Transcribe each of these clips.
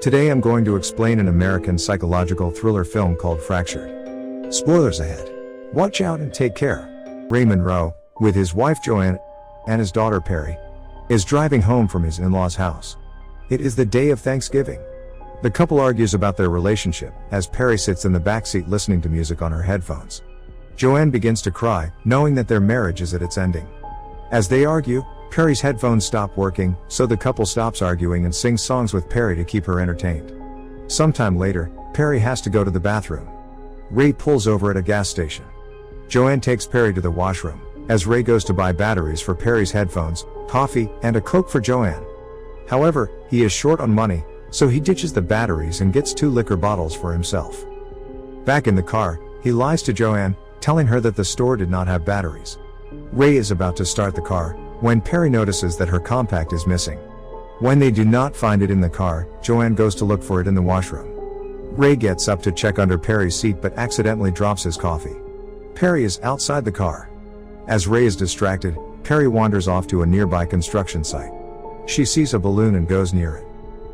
Today I'm going to explain an American psychological thriller film called Fractured. Spoilers ahead. Watch out and take care. Ray Monroe, with his wife Joanne and his daughter Perry, is driving home from his in-laws' house. It is the day of Thanksgiving. The couple argues about their relationship, as Perry sits in the backseat listening to music on her headphones. Joanne begins to cry, knowing that their marriage is at its ending. As they argue, Perry's headphones stop working, so the couple stops arguing and sings songs with Perry to keep her entertained. Sometime later, Perry has to go to the bathroom. Ray pulls over at a gas station. Joanne takes Perry to the washroom, as Ray goes to buy batteries for Perry's headphones, coffee, and a Coke for Joanne. However, he is short on money, so he ditches the batteries and gets 2 liquor bottles for himself. Back in the car, he lies to Joanne, telling her that the store did not have batteries. Ray is about to start the car, when Perry notices that her compact is missing. When they do not find it in the car, Joanne goes to look for it in the washroom. Ray gets up to check under Perry's seat but accidentally drops his coffee. Perry is outside the car. As Ray is distracted, Perry wanders off to a nearby construction site. She sees a balloon and goes near it.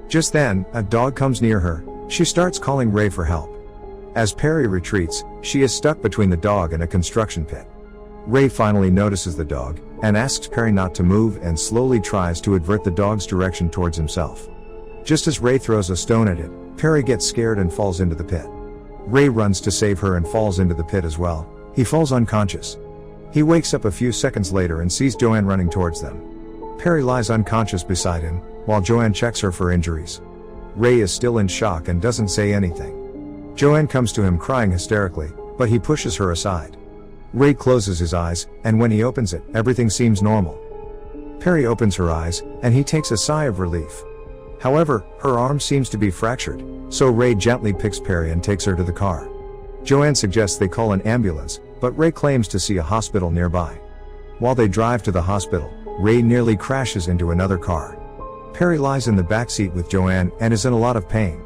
Just then, a dog comes near her. She starts calling Ray for help. As Perry retreats, she is stuck between the dog and a construction pit. Ray finally notices the dog, and asks Perry not to move and slowly tries to avert the dog's direction towards himself. Just as Ray throws a stone at it, Perry gets scared and falls into the pit. Ray runs to save her and falls into the pit as well. He falls unconscious. He wakes up a few seconds later and sees Joanne running towards them. Perry lies unconscious beside him, while Joanne checks her for injuries. Ray is still in shock and doesn't say anything. Joanne comes to him crying hysterically, but he pushes her aside. Ray closes his eyes, and when he opens it, everything seems normal. Perry opens her eyes, and he takes a sigh of relief. However, her arm seems to be fractured, so Ray gently picks Perry and takes her to the car. Joanne suggests they call an ambulance, but Ray claims to see a hospital nearby. While they drive to the hospital, Ray nearly crashes into another car. Perry lies in the backseat with Joanne and is in a lot of pain.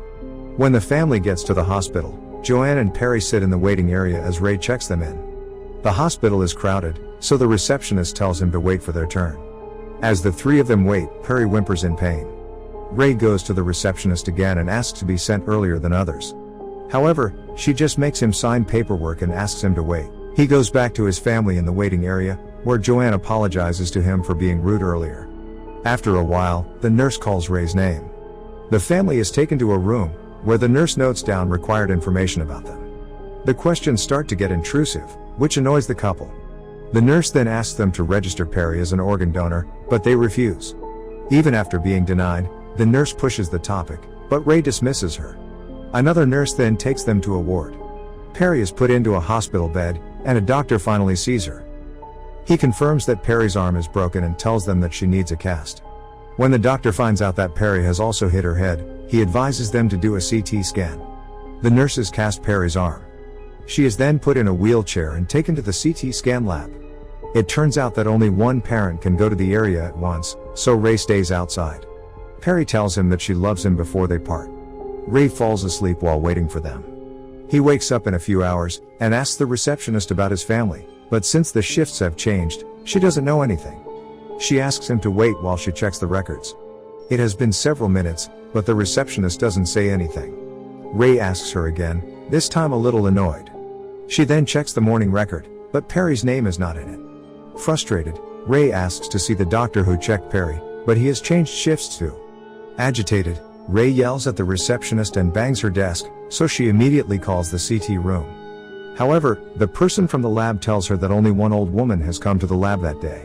When the family gets to the hospital, Joanne and Perry sit in the waiting area as Ray checks them in. The hospital is crowded, so the receptionist tells him to wait for their turn. As the three of them wait, Perry whimpers in pain. Ray goes to the receptionist again and asks to be sent earlier than others. However, she just makes him sign paperwork and asks him to wait. He goes back to his family in the waiting area, where Joanne apologizes to him for being rude earlier. After a while, the nurse calls Ray's name. The family is taken to a room, where the nurse notes down required information about them. The questions start to get intrusive, which annoys the couple. The nurse then asks them to register Perry as an organ donor, but they refuse. Even after being denied, the nurse pushes the topic, but Ray dismisses her. Another nurse then takes them to a ward. Perry is put into a hospital bed, and a doctor finally sees her. He confirms that Perry's arm is broken and tells them that she needs a cast. When the doctor finds out that Perry has also hit her head, he advises them to do a CT scan. The nurses cast Perry's arm. She is then put in a wheelchair and taken to the CT scan lab. It turns out that only one parent can go to the area at once, so Ray stays outside. Perry tells him that she loves him before they part. Ray falls asleep while waiting for them. He wakes up in a few hours, and asks the receptionist about his family, but since the shifts have changed, she doesn't know anything. She asks him to wait while she checks the records. It has been several minutes, but the receptionist doesn't say anything. Ray asks her again, this time a little annoyed. She then checks the morning record, but Perry's name is not in it. Frustrated, Ray asks to see the doctor who checked Perry, but he has changed shifts too. Agitated, Ray yells at the receptionist and bangs her desk, so she immediately calls the CT room. However, the person from the lab tells her that only one old woman has come to the lab that day.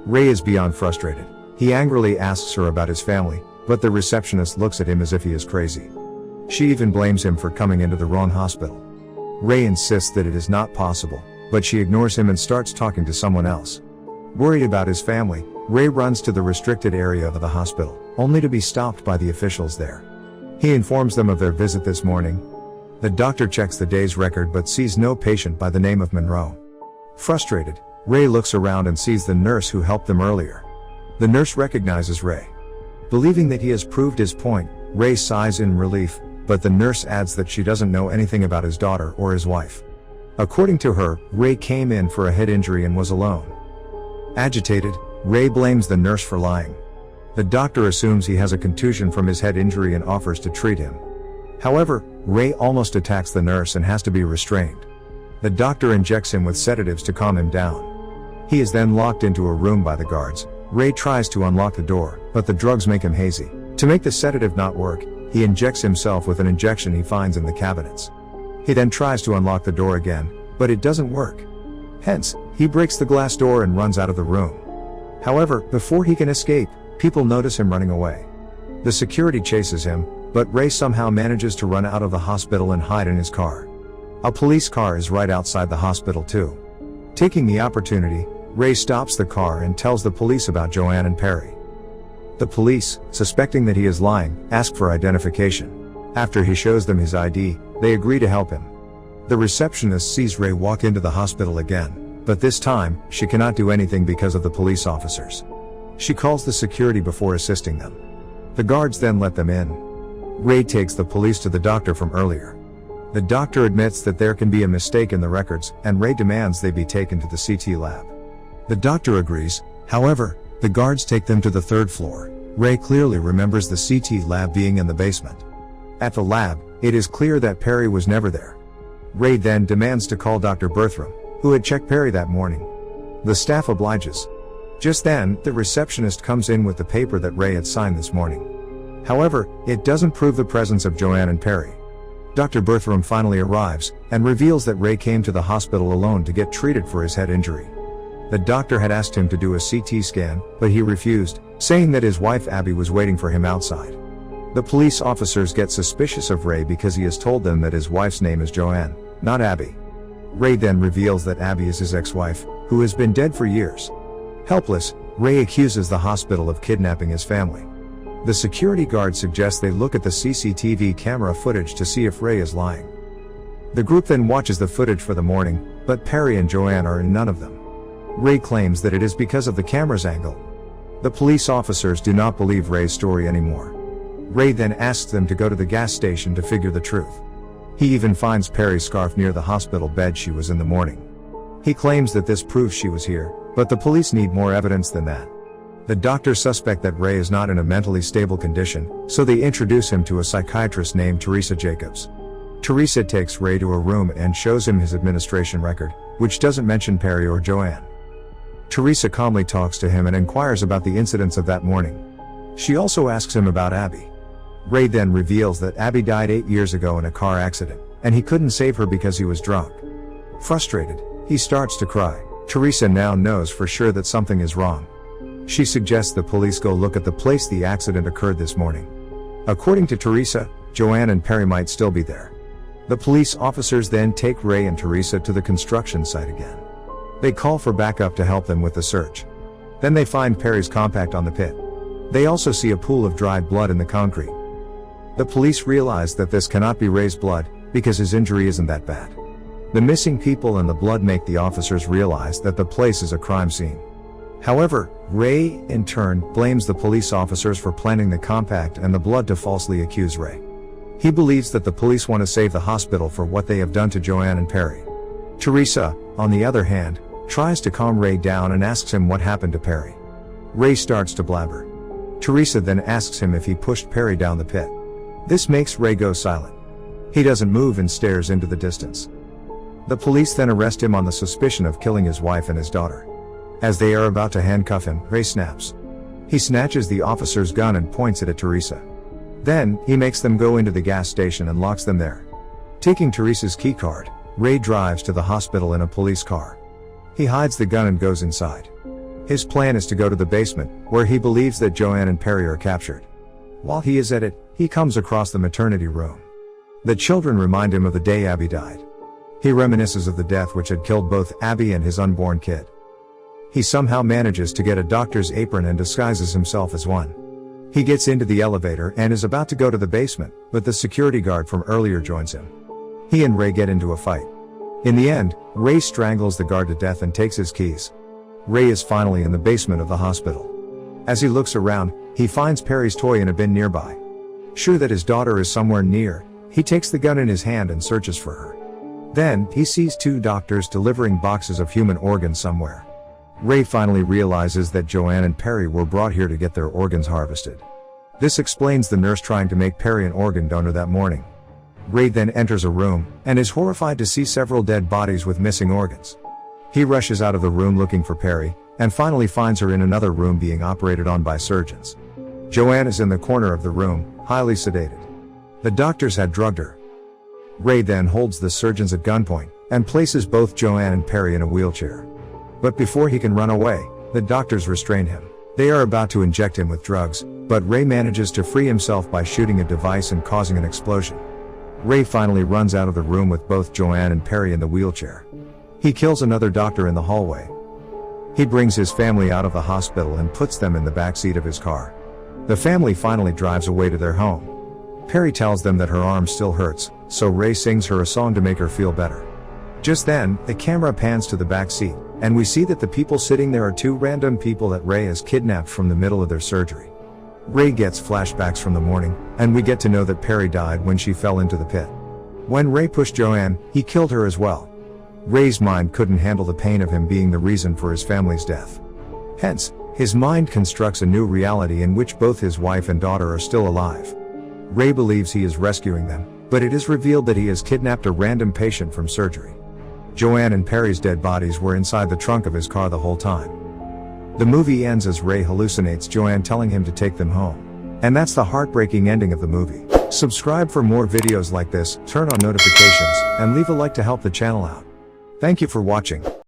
Ray is beyond frustrated. He angrily asks her about his family, but the receptionist looks at him as if he is crazy. She even blames him for coming into the wrong hospital. Ray insists that it is not possible, but she ignores him and starts talking to someone else. Worried about his family, Ray runs to the restricted area of the hospital, only to be stopped by the officials there. He informs them of their visit this morning. The doctor checks the day's record but sees no patient by the name of Monroe. Frustrated, Ray looks around and sees the nurse who helped them earlier. The nurse recognizes Ray. Believing that he has proved his point, Ray sighs in relief, but the nurse adds that she doesn't know anything about his daughter or his wife. According to her, Ray came in for a head injury and was alone. Agitated, Ray blames the nurse for lying. The doctor assumes he has a contusion from his head injury and offers to treat him. However, Ray almost attacks the nurse and has to be restrained. The doctor injects him with sedatives to calm him down. He is then locked into a room by the guards. Ray tries to unlock the door, but the drugs make him hazy. To make the sedative not work, he injects himself with an injection he finds in the cabinets. He then tries to unlock the door again, but it doesn't work. Hence, he breaks the glass door and runs out of the room. However, before he can escape, people notice him running away. The security chases him, but Ray somehow manages to run out of the hospital and hide in his car. A police car is right outside the hospital too. Taking the opportunity, Ray stops the car and tells the police about Joanne and Perry. The police, suspecting that he is lying, ask for identification. After he shows them his ID, they agree to help him. The receptionist sees Ray walk into the hospital again, but this time, she cannot do anything because of the police officers. She calls the security before assisting them. The guards then let them in. Ray takes the police to the doctor from earlier. The doctor admits that there can be a mistake in the records, and Ray demands they be taken to the CT lab. The doctor agrees, however, the guards take them to the third floor. Ray clearly remembers the CT lab being in the basement. At the lab, it is clear that Perry was never there. Ray then demands to call Dr. Bertram, who had checked Perry that morning. The staff obliges. Just then, the receptionist comes in with the paper that Ray had signed this morning. However, it doesn't prove the presence of Joanne and Perry. Dr. Bertram finally arrives, and reveals that Ray came to the hospital alone to get treated for his head injury. The doctor had asked him to do a CT scan, but he refused, saying that his wife Abby was waiting for him outside. The police officers get suspicious of Ray because he has told them that his wife's name is Joanne, not Abby. Ray then reveals that Abby is his ex-wife, who has been dead for years. Helpless, Ray accuses the hospital of kidnapping his family. The security guard suggests they look at the CCTV camera footage to see if Ray is lying. The group then watches the footage for the morning, but Perry and Joanne are in none of them. Ray claims that it is because of the camera's angle. The police officers do not believe Ray's story anymore. Ray then asks them to go to the gas station to figure the truth. He even finds Perry's scarf near the hospital bed she was in the morning. He claims that this proves she was here, but the police need more evidence than that. The doctors suspect that Ray is not in a mentally stable condition, so they introduce him to a psychiatrist named Teresa Jacobs. Teresa takes Ray to a room and shows him his administration record, which doesn't mention Perry or Joanne. Teresa calmly talks to him and inquires about the incidents of that morning. She also asks him about Abby. Ray then reveals that Abby died 8 years ago in a car accident, and he couldn't save her because he was drunk. Frustrated, he starts to cry. Teresa now knows for sure that something is wrong. She suggests the police go look at the place the accident occurred this morning. According to Teresa, Joanne and Perry might still be there. The police officers then take Ray and Teresa to the construction site again. They call for backup to help them with the search. Then they find Perry's compact on the pit. They also see a pool of dried blood in the concrete. The police realize that this cannot be Ray's blood, because his injury isn't that bad. The missing people and the blood make the officers realize that the place is a crime scene. However, Ray, in turn, blames the police officers for planting the compact and the blood to falsely accuse Ray. He believes that the police want to save the hospital for what they have done to Joanne and Perry. Teresa, on the other hand, tries to calm Ray down and asks him what happened to Perry. Ray starts to blabber. Teresa then asks him if he pushed Perry down the pit. This makes Ray go silent. He doesn't move and stares into the distance. The police then arrest him on the suspicion of killing his wife and his daughter. As they are about to handcuff him, Ray snaps. He snatches the officer's gun and points it at Teresa. Then, he makes them go into the gas station and locks them there. Taking Teresa's keycard, Ray drives to the hospital in a police car. He hides the gun and goes inside. His plan is to go to the basement, where he believes that Joanne and Perry are captured. While he is at it, he comes across the maternity room. The children remind him of the day Abby died. He reminisces of the death which had killed both Abby and his unborn kid. He somehow manages to get a doctor's apron and disguises himself as one. He gets into the elevator and is about to go to the basement, but the security guard from earlier joins him. He and Ray get into a fight. In the end, Ray strangles the guard to death and takes his keys. Ray is finally in the basement of the hospital. As he looks around, he finds Perry's toy in a bin nearby. Sure that his daughter is somewhere near, he takes the gun in his hand and searches for her. Then, he sees two doctors delivering boxes of human organs somewhere. Ray finally realizes that Joanne and Perry were brought here to get their organs harvested. This explains the nurse trying to make Perry an organ donor that morning. Ray then enters a room, and is horrified to see several dead bodies with missing organs. He rushes out of the room looking for Perry, and finally finds her in another room being operated on by surgeons. Joanne is in the corner of the room, highly sedated. The doctors had drugged her. Ray then holds the surgeons at gunpoint, and places both Joanne and Perry in a wheelchair. But before he can run away, the doctors restrain him. They are about to inject him with drugs, but Ray manages to free himself by shooting a device and causing an explosion. Ray finally runs out of the room with both Joanne and Perry in the wheelchair. He kills another doctor in the hallway. He brings his family out of the hospital and puts them in the backseat of his car. The family finally drives away to their home. Perry tells them that her arm still hurts, so Ray sings her a song to make her feel better. Just then, the camera pans to the back seat, and we see that the people sitting there are two random people that Ray has kidnapped from the middle of their surgery. Ray gets flashbacks from the morning, and we get to know that Perry died when she fell into the pit. When Ray pushed Joanne, he killed her as well. Ray's mind couldn't handle the pain of him being the reason for his family's death. Hence, his mind constructs a new reality in which both his wife and daughter are still alive. Ray believes he is rescuing them, but it is revealed that he has kidnapped a random patient from surgery. Joanne and Perry's dead bodies were inside the trunk of his car the whole time. The movie ends as Ray hallucinates Joanne telling him to take them home. And that's the heartbreaking ending of the movie. Subscribe for more videos like this, turn on notifications, and leave a like to help the channel out. Thank you for watching.